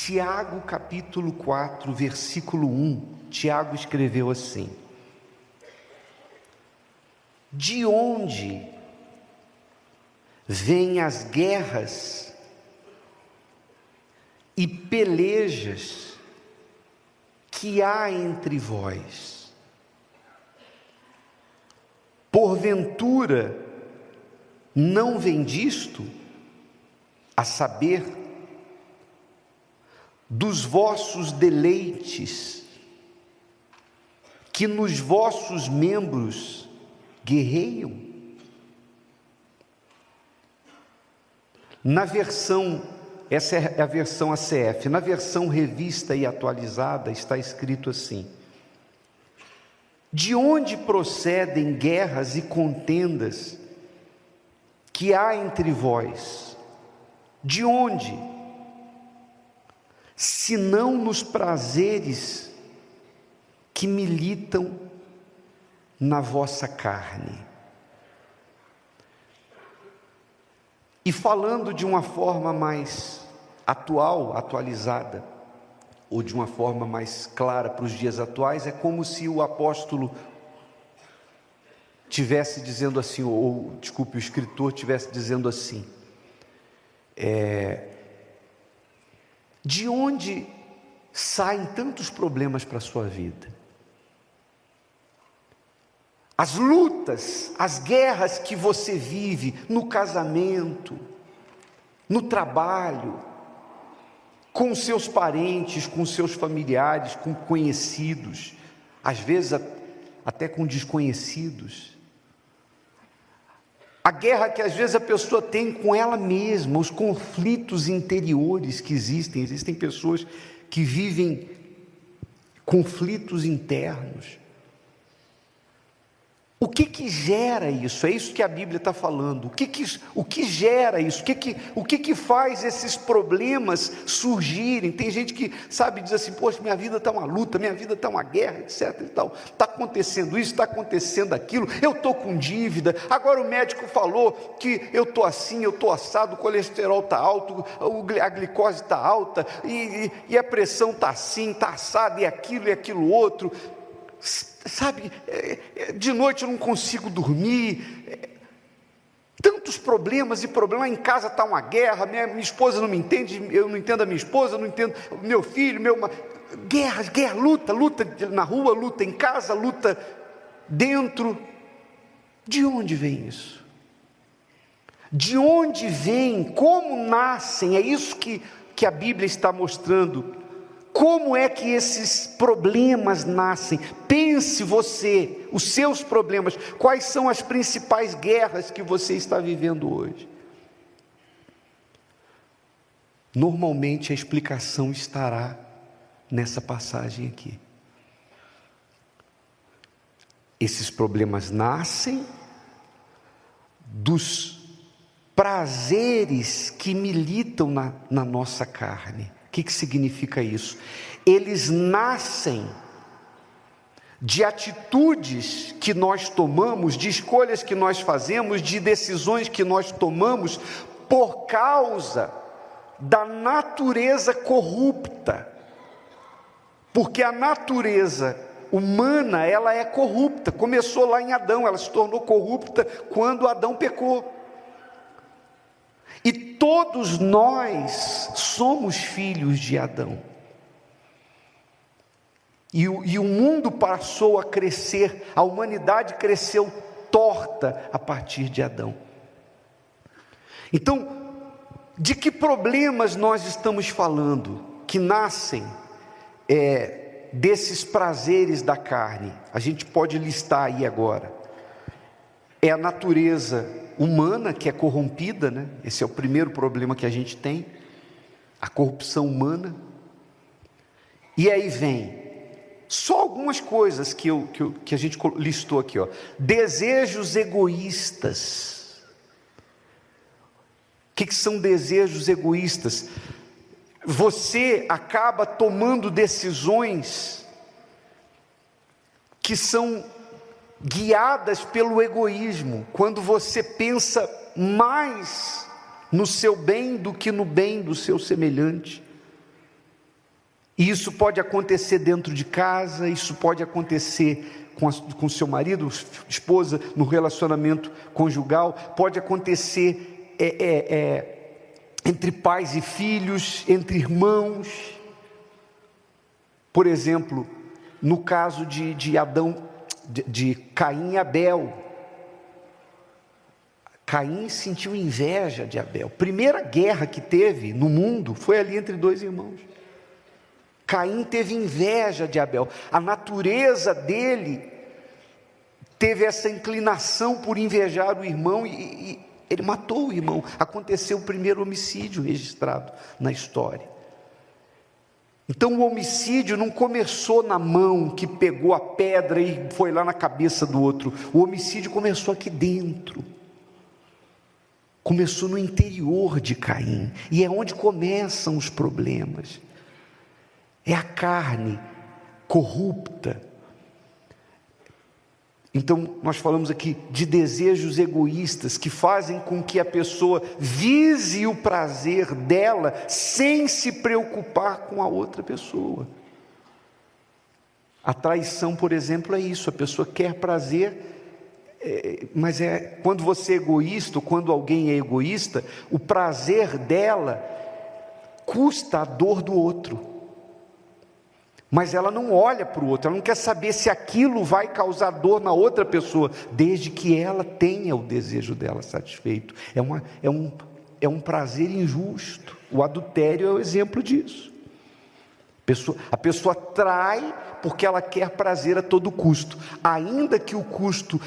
Tiago capítulo 4, versículo 1, Tiago escreveu assim: de onde vêm as guerras e pelejas que há entre vós? Porventura não vem disto, a saber, dos vossos deleites, que nos vossos membros guerreiam? Na versão, essa é a versão ACF, na versão revista e atualizada está escrito assim: de onde procedem guerras e contendas que há entre vós? De onde? Senão nos prazeres que militam na vossa carne. E falando de uma forma mais atualizada, ou de uma forma mais clara para os dias atuais, é como se o apóstolo tivesse dizendo assim, o escritor tivesse dizendo assim: de onde saem tantos problemas para a sua vida? As lutas, as guerras que você vive no casamento, no trabalho, com seus parentes, com seus familiares, com conhecidos, às vezes até com desconhecidos. A guerra que às vezes a pessoa tem com ela mesma, os conflitos interiores que existem. Existem pessoas que vivem conflitos internos. O que gera isso? É isso que a Bíblia está falando. O que gera isso? O que faz esses problemas surgirem? Tem gente que, diz assim: poxa, minha vida está uma luta, minha vida está uma guerra, etc. e tal. Está acontecendo isso, está acontecendo aquilo, eu estou com dívida, agora o médico falou que eu estou assim, eu estou assado, o colesterol está alto, a glicose está alta, e a pressão está assim, está assada, e aquilo outro. De noite eu não consigo dormir, tantos problemas, em casa está uma guerra, minha esposa não me entende, eu não entendo a minha esposa, não entendo o meu filho, guerra, luta na rua, luta em casa, luta dentro. De onde vem isso? De onde vem? Como nascem? É isso que a Bíblia está mostrando. Como é que esses problemas nascem? Pense você, os seus problemas, quais são as principais guerras que você está vivendo hoje? Normalmente a explicação estará nessa passagem aqui. Esses problemas nascem dos prazeres que militam na nossa carne. O que significa isso? Eles nascem de atitudes que nós tomamos, de escolhas que nós fazemos, de decisões que nós tomamos por causa da natureza corrupta. Porque a natureza humana, ela é corrupta. Começou lá em Adão, ela se tornou corrupta quando Adão pecou. E todos nós somos filhos de Adão. E o mundo passou a crescer, a humanidade cresceu torta a partir de Adão. Então, de que problemas nós estamos falando que nascem desses prazeres da carne? A gente pode listar aí agora. É a natureza humana que é corrompida, né? Esse é o primeiro problema que a gente tem, a corrupção humana. E aí vem só algumas coisas que a gente listou aqui, ó. Desejos egoístas. O que são desejos egoístas? Você acaba tomando decisões que são guiadas pelo egoísmo, quando você pensa mais no seu bem do que no bem do seu semelhante. E isso pode acontecer dentro de casa, isso pode acontecer com seu marido, esposa, no relacionamento conjugal, pode acontecer entre pais e filhos, entre irmãos. Por exemplo, no caso de Caim e Abel. Caim sentiu inveja de Abel. Primeira guerra que teve no mundo foi ali entre dois irmãos. Caim teve inveja de Abel. A natureza dele teve essa inclinação por invejar o irmão e ele matou o irmão. Aconteceu o primeiro homicídio registrado na história. Então o homicídio não começou na mão que pegou a pedra e foi lá na cabeça do outro. O homicídio começou aqui dentro. Começou no interior de Caim. E é onde começam os problemas. É a carne corrupta. Então, nós falamos aqui de desejos egoístas que fazem com que a pessoa vise o prazer dela sem se preocupar com a outra pessoa. A traição, por exemplo, é isso. A pessoa quer prazer, mas quando você é egoísta, ou quando alguém é egoísta, o prazer dela custa a dor do outro. Mas ela não olha para o outro, ela não quer saber se aquilo vai causar dor na outra pessoa, desde que ela tenha o desejo dela satisfeito. É um prazer injusto. O adultério é o exemplo disso. A pessoa trai porque ela quer prazer a todo custo, ainda que o custo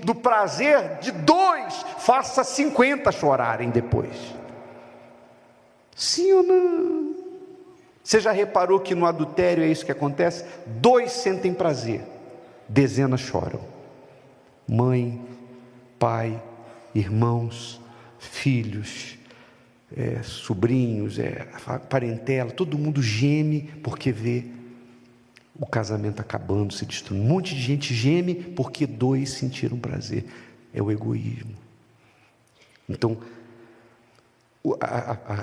do prazer de 2 faça 50 chorarem depois. Sim ou não? Você já reparou que no adultério é isso que acontece? 2 sentem prazer, dezenas choram. Mãe, pai, irmãos, filhos, sobrinhos, parentela, todo mundo geme porque vê o casamento acabando, se destruindo. Um monte de gente geme porque 2 sentiram prazer. É o egoísmo. Então,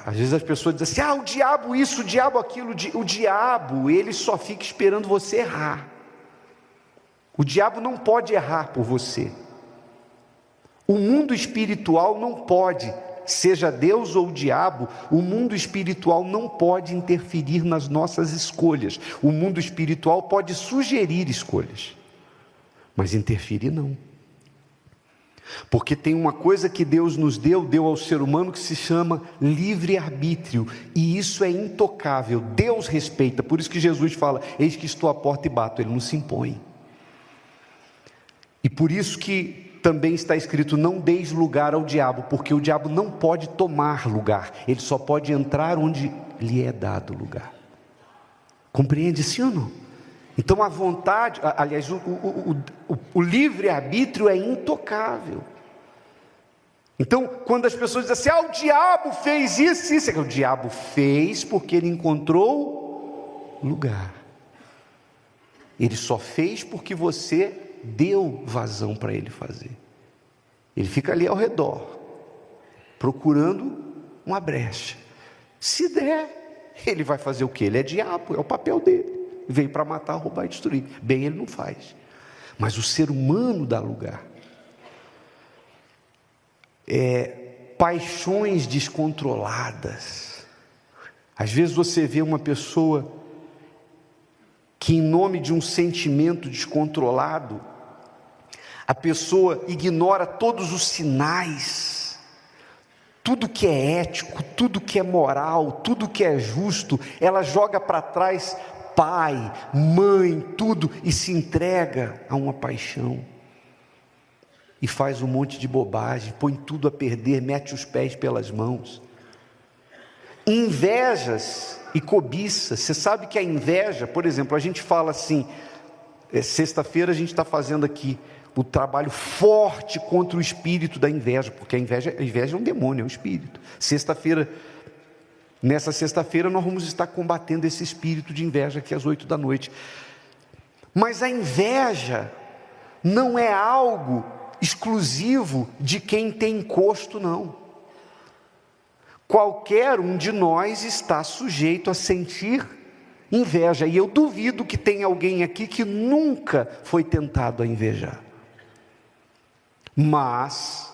às vezes as pessoas dizem assim: o diabo isso, o diabo aquilo. O diabo, ele só fica esperando você errar. O diabo não pode errar por você. O mundo espiritual não pode, seja Deus ou o diabo, o mundo espiritual não pode interferir nas nossas escolhas. O mundo espiritual pode sugerir escolhas, mas interferir não. Porque tem uma coisa que Deus nos deu ao ser humano, que se chama livre-arbítrio, e isso é intocável. Deus respeita, por isso que Jesus fala: eis que estou à porta e bato. Ele não se impõe. E por isso que também está escrito: não deis lugar ao diabo, porque o diabo não pode tomar lugar, ele só pode entrar onde lhe é dado lugar. Compreende, sim ou não? Então a vontade, aliás, o livre-arbítrio é intocável. Então, quando as pessoas dizem assim: o diabo fez isso, é que o diabo fez porque ele encontrou lugar. Ele só fez porque você deu vazão para ele fazer. Ele fica ali ao redor, procurando uma brecha. Se der, ele vai fazer o quê? Ele é diabo, é o papel dele. Veio para matar, roubar e destruir. Bem, ele não faz. Mas o ser humano dá lugar. Paixões descontroladas. Às vezes você vê uma pessoa que, em nome de um sentimento descontrolado, a pessoa ignora todos os sinais, tudo que é ético, tudo que é moral, tudo que é justo, ela joga para trás pai, mãe, tudo, e se entrega a uma paixão, e faz um monte de bobagem, põe tudo a perder, mete os pés pelas mãos. Invejas e cobiça. Você sabe que a inveja, por exemplo, a gente fala assim, sexta-feira a gente está fazendo aqui o trabalho forte contra o espírito da inveja, porque a inveja é um demônio, é um espírito. Nessa sexta-feira nós vamos estar combatendo esse espírito de inveja aqui às 8 da noite. Mas a inveja não é algo exclusivo de quem tem encosto, não. Qualquer um de nós está sujeito a sentir Inveja, e eu duvido que tenha alguém aqui que nunca foi tentado a invejar. Mas,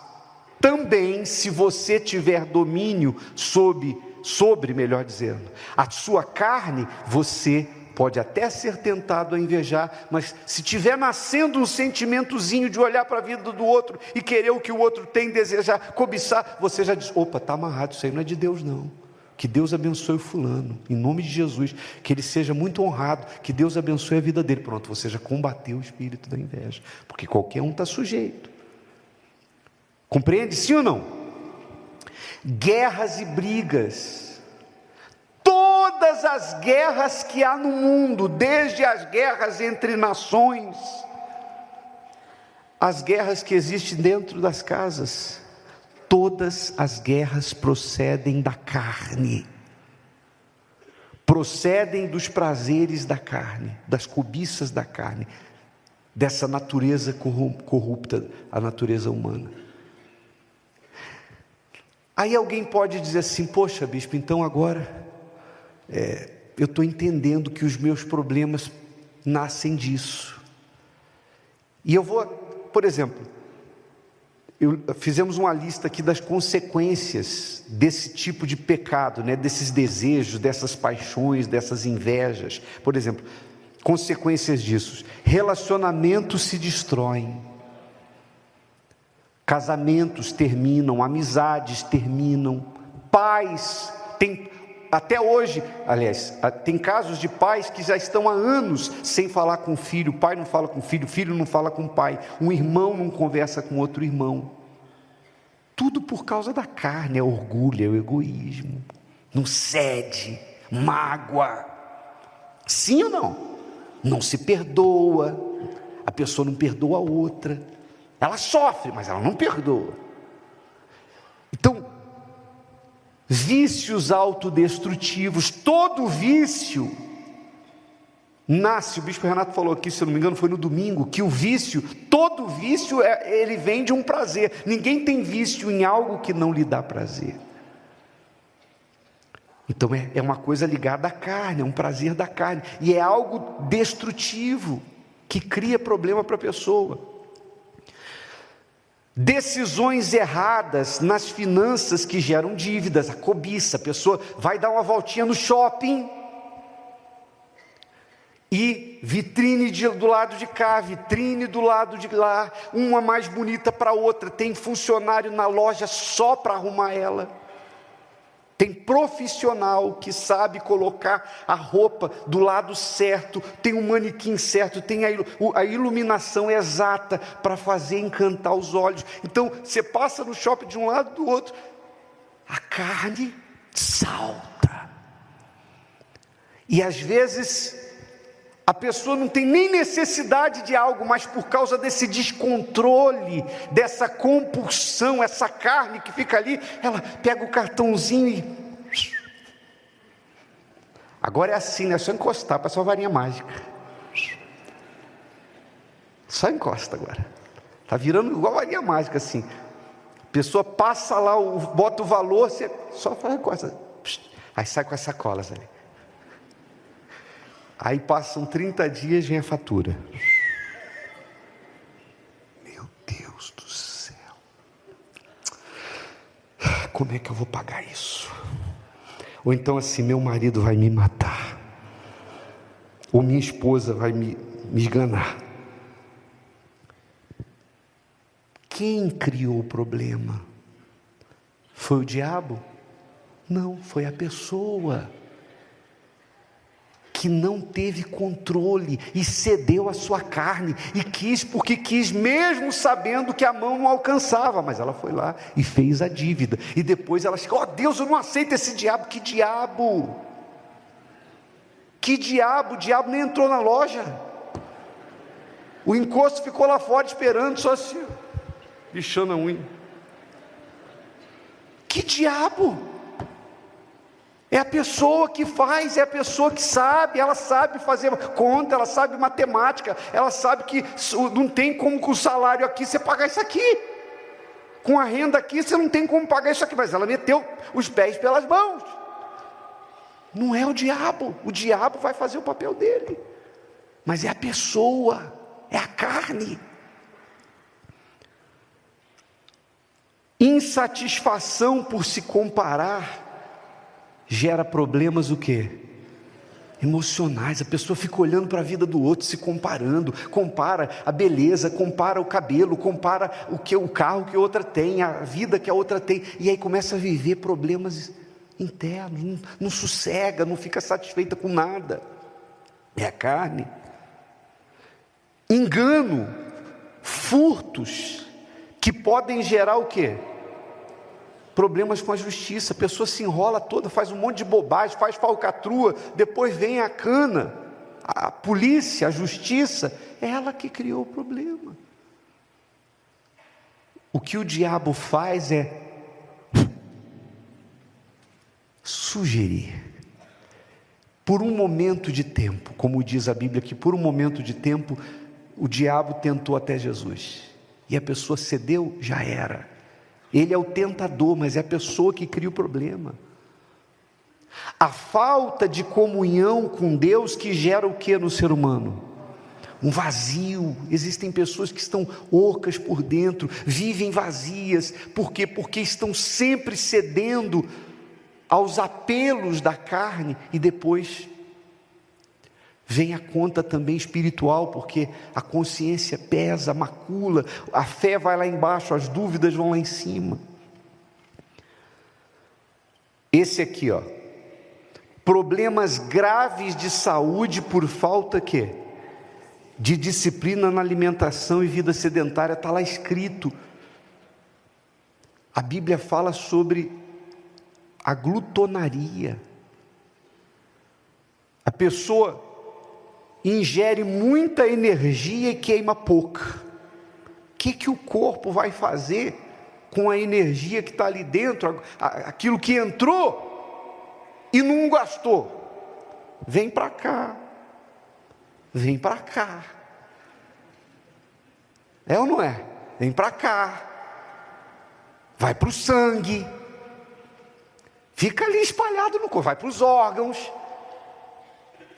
também, se você tiver domínio sobre, melhor dizendo, a sua carne, você pode até ser tentado a invejar, mas se tiver nascendo um sentimentozinho de olhar para a vida do outro e querer o que o outro tem, desejar, cobiçar, você já diz, opa, está amarrado, isso aí não é de Deus não. Que Deus abençoe o fulano, em nome de Jesus, que ele seja muito honrado, que Deus abençoe a vida dele. Pronto, você já combateu o espírito da inveja, porque qualquer um está sujeito. Compreende, sim ou não? Guerras e brigas, todas as guerras que há no mundo, desde as guerras entre nações, as guerras que existem dentro das casas, todas as guerras procedem da carne, procedem dos prazeres da carne, das cobiças da carne, dessa natureza corrupta, a natureza humana. Aí alguém pode dizer assim, poxa bispo, então agora eu estou entendendo que os meus problemas nascem disso. E eu vou, por exemplo, fizemos uma lista aqui das consequências desse tipo de pecado, desses desejos, dessas paixões, dessas invejas. Por exemplo, consequências disso: relacionamentos se destroem, casamentos terminam, amizades terminam, pais, até hoje, aliás, tem casos de pais que já estão há anos sem falar com o filho, o pai não fala com o filho não fala com o pai, um irmão não conversa com outro irmão, tudo por causa da carne, é orgulho, é o egoísmo, não cede, mágoa, sim ou não? Não se perdoa, a pessoa não perdoa a outra, ela sofre, mas ela não perdoa. Então, vícios autodestrutivos, todo vício nasce, o bispo Renato falou aqui, se eu não me engano foi no domingo, que o vício, todo vício ele vem de um prazer, ninguém tem vício em algo que não lhe dá prazer. Então é uma coisa ligada à carne, é um prazer da carne, e é algo destrutivo, que cria problema para a pessoa. Decisões erradas nas finanças que geram dívidas, a cobiça, a pessoa vai dar uma voltinha no shopping, e vitrine do lado de cá, vitrine do lado de lá, uma mais bonita para a outra, tem funcionário na loja só para arrumar ela, tem profissional que sabe colocar a roupa do lado certo, tem um manequim certo, tem a iluminação exata para fazer encantar os olhos. Então você passa no shopping de um lado do outro, a carne salta, e às vezes a pessoa não tem nem necessidade de algo, mas por causa desse descontrole, dessa compulsão, essa carne que fica ali, ela pega o cartãozinho e... Agora é assim, é só encostar, parece uma varinha mágica. Só encosta agora. Está virando igual varinha mágica assim. A pessoa passa lá, bota o valor, você só faz encosta. Aí sai com as sacolas ali. Aí passam 30 dias, vem a fatura. Meu Deus do céu, como é que eu vou pagar isso? Ou então assim, meu marido vai me matar, ou minha esposa vai me esganar. Quem criou o problema? Foi o diabo? Não, foi a pessoa que não teve controle e cedeu a sua carne, e porque quis, mesmo sabendo que a mão não alcançava, mas ela foi lá e fez a dívida, e depois ela chegou, Deus, eu não aceito esse diabo. Que diabo? Que diabo? O diabo nem entrou na loja, o encosto ficou lá fora esperando, só assim, lixando a unha. Que diabo? É a pessoa que faz, é a pessoa que sabe, ela sabe fazer conta, ela sabe matemática, ela sabe que não tem como com o salário aqui você pagar isso aqui, com a renda aqui você não tem como pagar isso aqui, mas ela meteu os pés pelas mãos. Não é o diabo vai fazer o papel dele, mas é a pessoa, é a carne. Insatisfação por se comparar gera problemas o quê? Emocionais. A pessoa fica olhando para a vida do outro, se comparando, compara a beleza, compara o cabelo, compara o carro que a outra tem, a vida que a outra tem, e aí começa a viver problemas internos, não sossega, não fica satisfeita com nada. É a carne. Engano, furtos, que podem gerar o quê? Problemas com a justiça. A pessoa se enrola toda, faz um monte de bobagem, faz falcatrua, depois vem a cana, a polícia, a justiça, é ela que criou o problema. O que o diabo faz é sugerir, por um momento de tempo, como diz a Bíblia, que por um momento de tempo, o diabo tentou até Jesus, e a pessoa cedeu, já era. Ele é o tentador, mas é a pessoa que cria o problema. A falta de comunhão com Deus que gera o que no ser humano? Um vazio. Existem pessoas que estão ocas por dentro, vivem vazias. Por quê? Porque estão sempre cedendo aos apelos da carne, e depois vem a conta também espiritual, porque a consciência pesa, macula, a fé vai lá embaixo, as dúvidas vão lá em cima. Esse aqui, problemas graves de saúde por falta de disciplina na alimentação e vida sedentária, está lá escrito. A Bíblia fala sobre a glutonaria. A pessoa ingere muita energia e queima pouca. O que o corpo vai fazer com a energia que está ali dentro, aquilo que entrou e não gastou? Vem para cá, vem para cá. É ou não é? Vem para cá, vai para o sangue, fica ali espalhado no corpo, vai para os órgãos.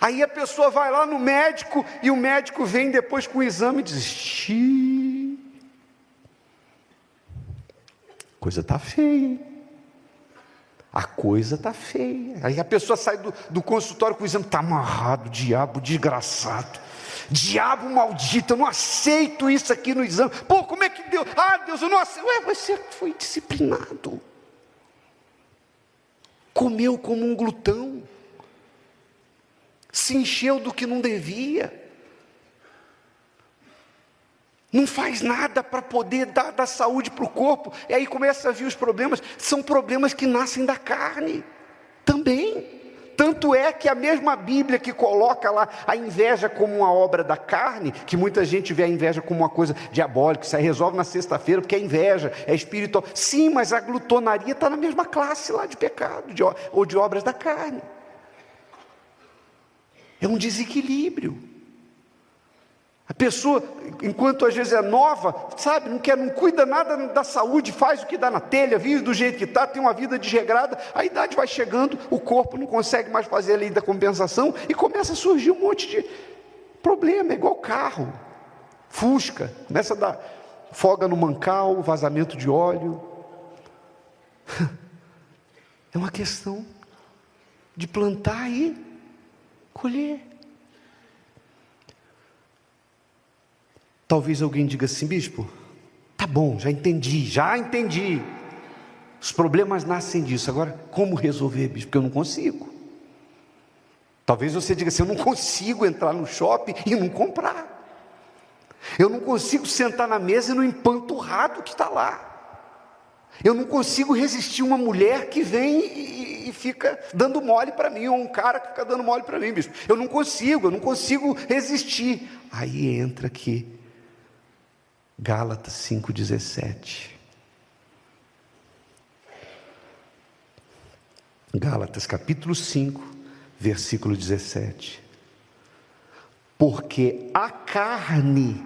Aí a pessoa vai lá no médico, e o médico vem depois com o exame e diz: xiii, a coisa está feia, a coisa está feia. Aí a pessoa sai do consultório com o exame: está amarrado, diabo desgraçado, diabo maldito, eu não aceito isso aqui no exame. Pô, como é que Deus? Deus, eu não aceito. Você foi disciplinado, comeu como um glutão, se encheu do que não devia, não faz nada para poder dar saúde para o corpo, e aí começa a vir os problemas. São problemas que nascem da carne também. Tanto é que a mesma Bíblia que coloca lá a inveja como uma obra da carne, que muita gente vê a inveja como uma coisa diabólica, isso aí resolve na sexta-feira, porque é inveja, é espiritual. Sim, mas a glutonaria está na mesma classe lá de pecado, ou de obras da carne. É um desequilíbrio. A pessoa, enquanto às vezes é nova, sabe, não cuida nada da saúde, faz o que dá na telha, vive do jeito que está, tem uma vida desregrada, a idade vai chegando, o corpo não consegue mais fazer a lei da compensação, e começa a surgir um monte de problema, é igual carro, Fusca, começa a dar folga no mancal, vazamento de óleo. É uma questão de plantar e colher. Talvez alguém diga assim: bispo, tá bom, já entendi. Os problemas nascem disso. Agora, como resolver, bispo? Porque eu não consigo. Talvez você diga assim: eu não consigo entrar no shopping e não comprar. Eu não consigo sentar na mesa e não empanturrar o que está lá. Eu não consigo resistir uma mulher que vem e fica dando mole para mim, ou um cara que fica dando mole para mim, bispo. Eu não consigo resistir. Aí entra aqui Gálatas 5,17. Gálatas capítulo 5, versículo 17. Porque a carne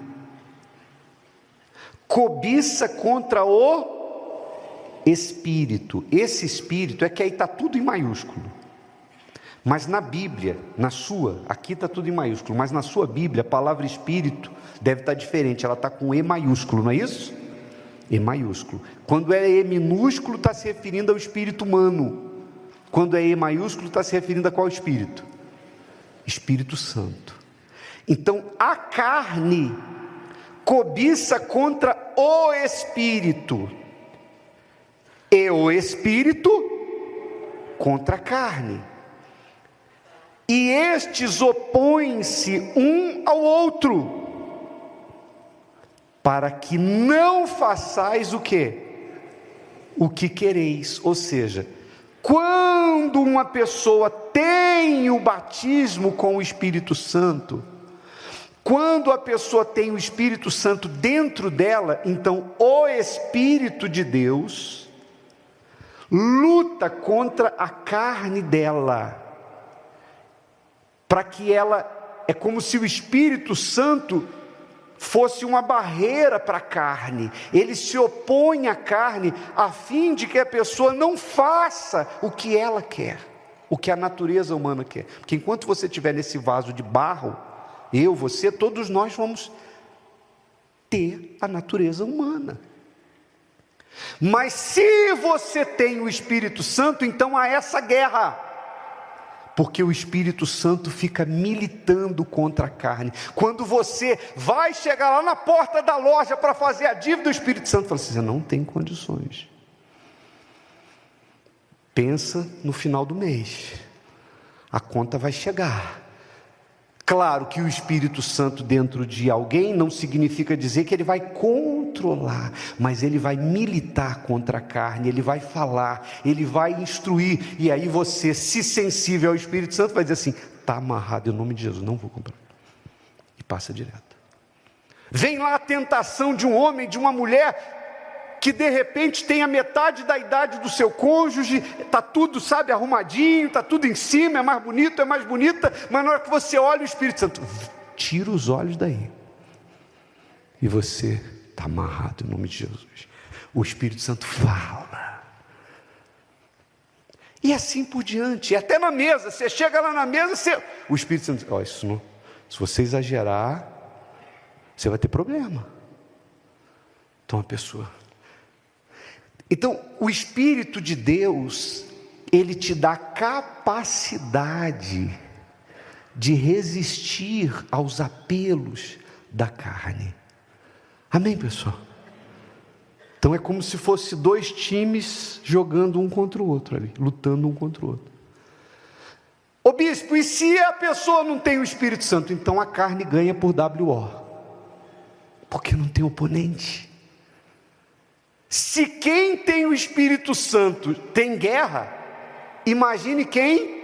cobiça contra o Espírito. Esse Espírito é que aí está tudo em maiúsculo. Mas na Bíblia, na sua, aqui está tudo em maiúsculo, mas na sua Bíblia, a palavra espírito deve estar diferente, ela está com E maiúsculo, não é isso? E maiúsculo. Quando é E minúsculo, está se referindo ao espírito humano. Quando é E maiúsculo, está se referindo a qual espírito? Espírito Santo. Então, a carne cobiça contra o espírito, e o espírito contra a carne. E estes opõem-se um ao outro, para que não façais o quê? O que quereis. Ou seja, quando uma pessoa tem o batismo com o Espírito Santo, quando a pessoa tem o Espírito Santo dentro dela, então o Espírito de Deus luta contra a carne dela, para que ela, é como se o Espírito Santo fosse uma barreira para a carne, ele se opõe à carne, a fim de que a pessoa não faça o que ela quer, o que a natureza humana quer, porque enquanto você estiver nesse vaso de barro, eu, você, todos nós vamos ter a natureza humana. Mas se você tem o Espírito Santo, então há essa guerra, porque o Espírito Santo fica militando contra a carne. Quando você vai chegar lá na porta da loja para fazer a dívida, o Espírito Santo fala assim: você não tem condições. Pensa no final do mês, a conta vai chegar. Claro que o Espírito Santo dentro de alguém não significa dizer que ele vai controlar, mas ele vai militar contra a carne, ele vai falar, ele vai instruir, e aí você, se sensível ao Espírito Santo, vai dizer assim: está amarrado em nome de Jesus, não vou comprar, e passa direto. Vem lá a tentação de um homem, de uma mulher, que de repente tem a metade da idade do seu cônjuge, está tudo, sabe, arrumadinho, está tudo em cima, é mais bonito, é mais bonita, mas na hora que você olha o Espírito Santo, tira os olhos daí, e você está amarrado em nome de Jesus. O Espírito Santo fala, e assim por diante, até na mesa, você chega lá na mesa, o Espírito Santo diz: isso não, se você exagerar, você vai ter problema. Então a pessoa... Então, o Espírito de Deus, ele te dá capacidade de resistir aos apelos da carne. Amém, pessoal? Então é como se fosse dois times jogando um contra o outro ali, lutando um contra o outro. Ô bispo, e se a pessoa não tem o Espírito Santo? Então a carne ganha por WO, porque não tem oponente. Se quem tem o Espírito Santo tem guerra, imagine quem?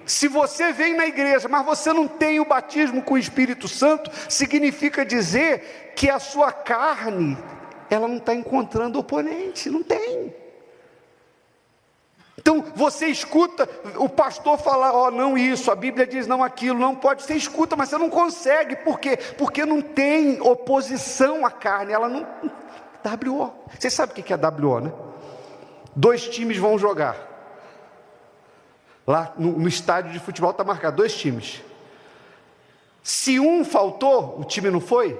Se você vem na igreja, mas você não tem o batismo com o Espírito Santo, significa dizer que a sua carne, ela não está encontrando oponente, não tem. Então você escuta o pastor falar: não isso, a Bíblia diz não aquilo, não pode, você escuta, mas você não consegue, por quê? Porque não tem oposição à carne, ela não... WO, você sabe o que é WO, né? Dois times vão jogar, lá no estádio de futebol está marcado, dois times, se um faltou, o time não foi,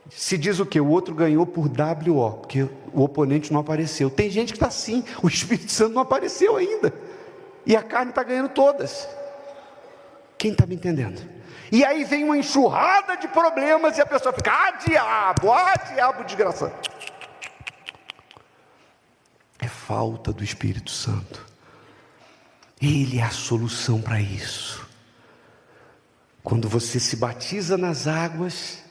se diz o que? O outro ganhou por WO, porque o oponente não apareceu. Tem gente que está assim, o Espírito Santo não apareceu ainda, e a carne está ganhando todas. Quem está me entendendo? E aí vem uma enxurrada de problemas, e a pessoa fica: diabo desgraçado. É falta do Espírito Santo. Ele é a solução para isso. Quando você se batiza nas águas,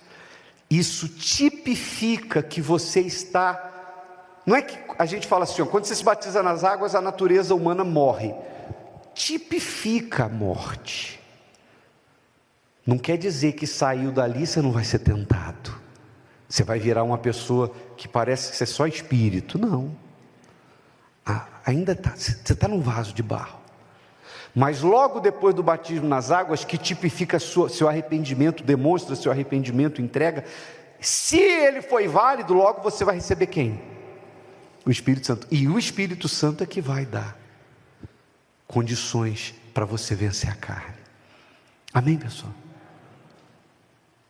isso tipifica que você está... Não é que a gente fala assim, quando você se batiza nas águas, a natureza humana morre. Tipifica a morte. Não quer dizer que saiu dali você não vai ser tentado, você vai virar uma pessoa que parece ser só espírito. Não, ainda está, você está num vaso de barro, mas logo depois do batismo nas águas, que tipifica seu arrependimento, demonstra seu arrependimento, entrega, se ele foi válido, logo você vai receber quem? O Espírito Santo, e o Espírito Santo é que vai dar condições para você vencer a carne. Amém, pessoal?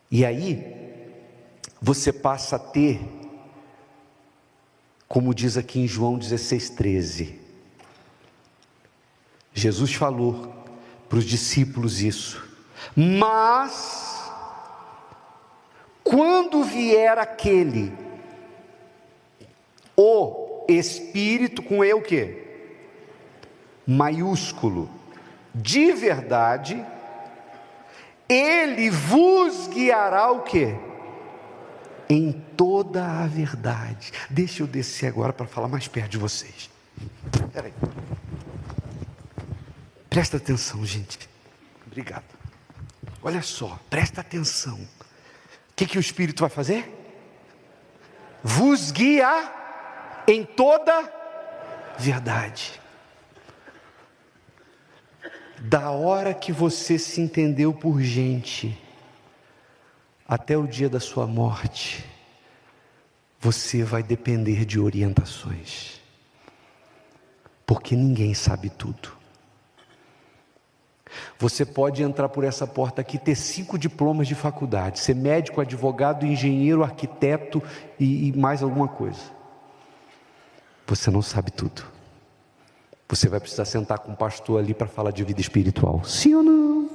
E aí, você passa a ter, como diz aqui em João 16:13, Jesus falou para os discípulos isso: mas quando vier aquele, o Espírito, com E o quê? Maiúsculo, de verdade, ele vos guiará o quê? Em toda a verdade. Deixa eu descer agora para falar mais perto de vocês. Espera aí. Presta atenção, gente. Obrigado. Olha só, presta atenção. O que o Espírito vai fazer? Vos guia em toda verdade. Da hora que você se entendeu por gente, até o dia da sua morte, você vai depender de orientações, porque ninguém sabe tudo. Você pode entrar por essa porta aqui, ter 5 diplomas de faculdade, ser médico, advogado, engenheiro, arquiteto e mais alguma coisa. Você não sabe tudo. Você vai precisar sentar com um pastor ali para falar de vida espiritual. Sim ou não?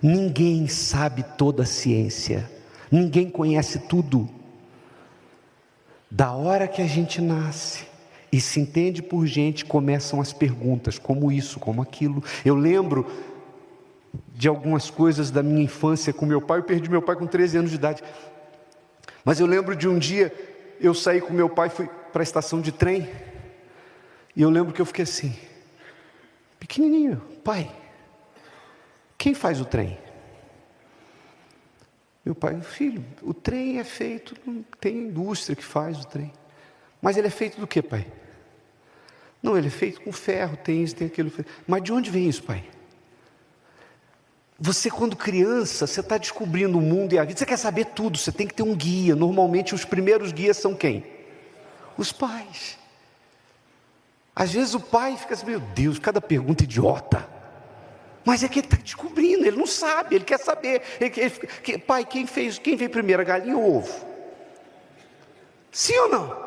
Ninguém sabe toda a ciência. Ninguém conhece tudo. Da hora que a gente nasce e se entende por gente, começam as perguntas, como isso, como aquilo. Eu lembro de algumas coisas da minha infância com meu pai. Eu perdi meu pai com 13 anos de idade. Mas eu lembro de um dia, eu saí com meu pai, fui para a estação de trem. E eu lembro que eu fiquei assim, pequenininho: pai, quem faz o trem? Meu pai: filho, o trem é feito, tem indústria que faz o trem. Mas ele é feito do que, pai? Não, ele é feito com ferro, tem isso, tem aquilo. Mas de onde vem isso, pai? Você, quando criança, você está descobrindo o mundo e a vida, você quer saber tudo, você tem que ter um guia. Normalmente os primeiros guias são quem? Os pais. Às vezes o pai fica assim: meu Deus, cada pergunta idiota. Mas é que ele está descobrindo, ele não sabe, ele quer saber. Pai, quem veio primeiro, a galinha ou o ovo? Sim ou não?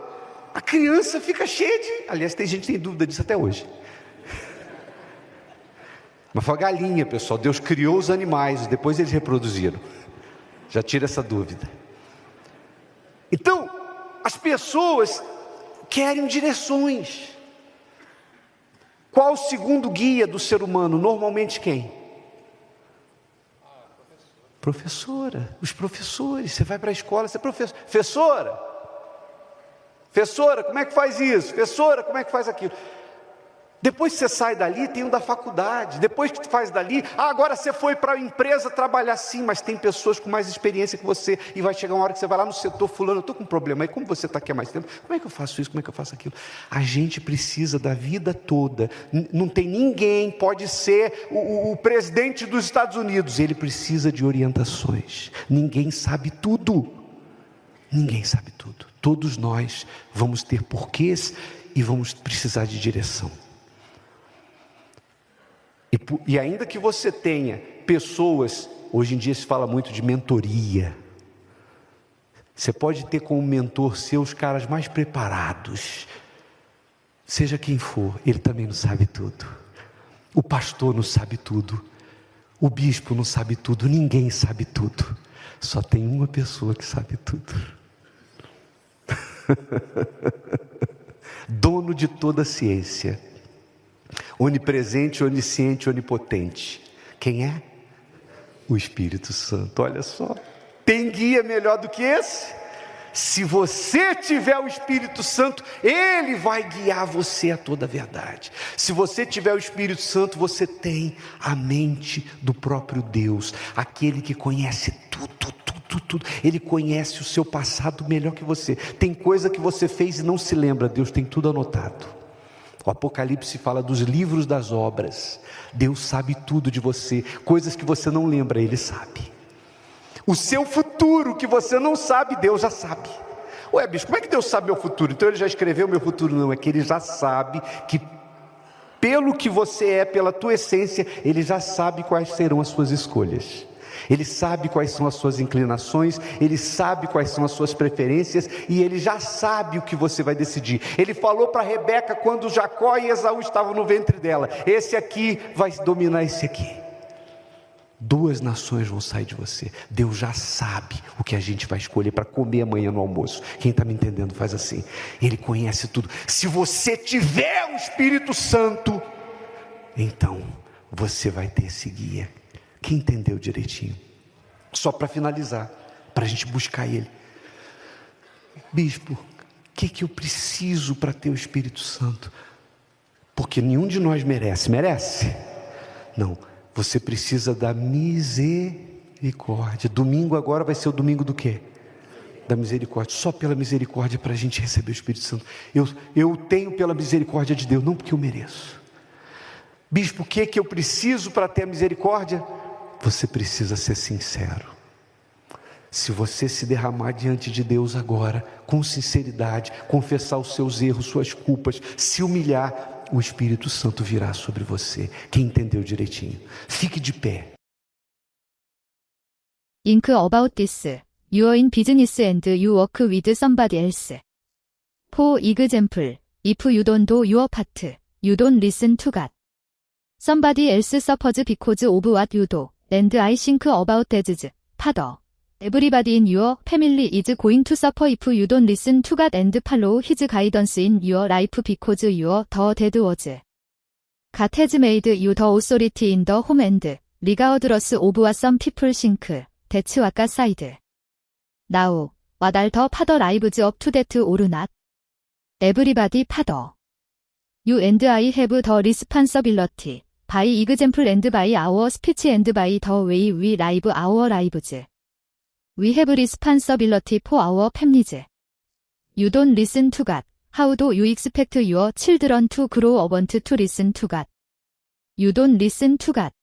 A criança fica cheia de... Aliás, tem gente que tem dúvida disso até hoje. Mas foi a galinha, pessoal. Deus criou os animais, depois eles reproduziram. Já tira essa dúvida. Então, as pessoas querem direções. Qual o segundo guia do ser humano? Normalmente quem? Professora. Os professores. Você vai para a escola, você é professora. Professora, como é que faz isso? Professora, como é que faz aquilo? Depois que você sai dali, tem um da faculdade. Depois que você faz dali, agora você foi para a empresa trabalhar. Sim, mas tem pessoas com mais experiência que você. E vai chegar uma hora que você vai lá no setor: fulano, eu estou com um problema aí, como você está aqui há mais tempo, como é que eu faço isso, como é que eu faço aquilo? A gente precisa da vida toda. Não tem ninguém, pode ser o presidente dos Estados Unidos, ele precisa de orientações. Ninguém sabe tudo. Ninguém sabe tudo. Todos nós vamos ter porquês e vamos precisar de direção. E ainda que você tenha pessoas, hoje em dia se fala muito de mentoria. Você pode ter como mentor seus caras mais preparados. Seja quem for, ele também não sabe tudo. O pastor não sabe tudo. O bispo não sabe tudo. Ninguém sabe tudo. Só tem uma pessoa que sabe tudo. Dono de toda a ciência. Onipresente, onisciente, onipotente. Quem é? O Espírito Santo. Olha só. Tem guia melhor do que esse? Se você tiver o Espírito Santo, ele vai guiar você a toda a verdade. Se você tiver o Espírito Santo, você tem a mente do próprio Deus, aquele que conhece tudo. Ele conhece o seu passado melhor que você. Tem coisa que você fez e não se lembra, Deus tem tudo anotado. O Apocalipse fala dos livros das obras. Deus sabe tudo de você. Coisas que você não lembra, Ele sabe. O seu futuro que você não sabe, Deus já sabe. Ué, bicho, como é que Deus sabe meu futuro? Então Ele já escreveu meu futuro? Não, é que Ele já sabe que Pelo que você é, pela tua essência, Ele já sabe quais serão as suas escolhas. Ele sabe quais são as suas inclinações, Ele sabe quais são as suas preferências, e Ele já sabe o que você vai decidir. Ele falou para Rebeca quando Jacó e Esaú estavam no ventre dela: esse aqui vai dominar esse aqui. 2 nações vão sair de você. Deus já sabe o que a gente vai escolher para comer amanhã no almoço. Quem está me entendendo faz assim. Ele conhece tudo. Se você tiver o Espírito Santo, então você vai ter esse guia. Quem entendeu direitinho? Só para finalizar, para a gente buscar Ele. Bispo, o que eu preciso para ter o Espírito Santo? Porque nenhum de nós merece. Merece? Não. Você precisa da misericórdia. Domingo agora vai ser o domingo do quê? Da misericórdia. Só pela misericórdia para a gente receber o Espírito Santo. Eu tenho pela misericórdia de Deus, não porque eu mereço. Bispo, o que eu preciso para ter a misericórdia? Você precisa ser sincero. Se você se derramar diante de Deus agora, com sinceridade, confessar os seus erros, suas culpas, se humilhar, o Espírito Santo virá sobre você. Quem entendeu direitinho? Fique de pé. Think about this. You are in business and you work with somebody else. For example, if you don't do your part, you don't listen to God. Somebody else suffers because of what you do, and I think about as Father. Everybody in your family is going to suffer if you don't listen to God and follow His guidance in your life because you're the dead was. God has made you the authority in the home and, regardless of what some people think, that's what God said. Now, what are the father lives up to that or not? Everybody father. You and I have the responsibility, by example and by our speech and by the way we live our lives. We have responsibility for our families. You don't listen to God. How do you expect your children to grow up want to listen to God? You don't listen to God.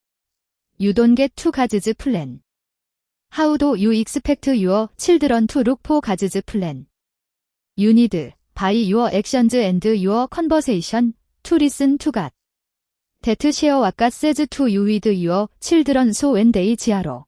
You don't get to God's plan. How do you expect your children to look for God's plan? You need, by your actions and your conversation, to listen to God. That share what God says to you with your children so when they grow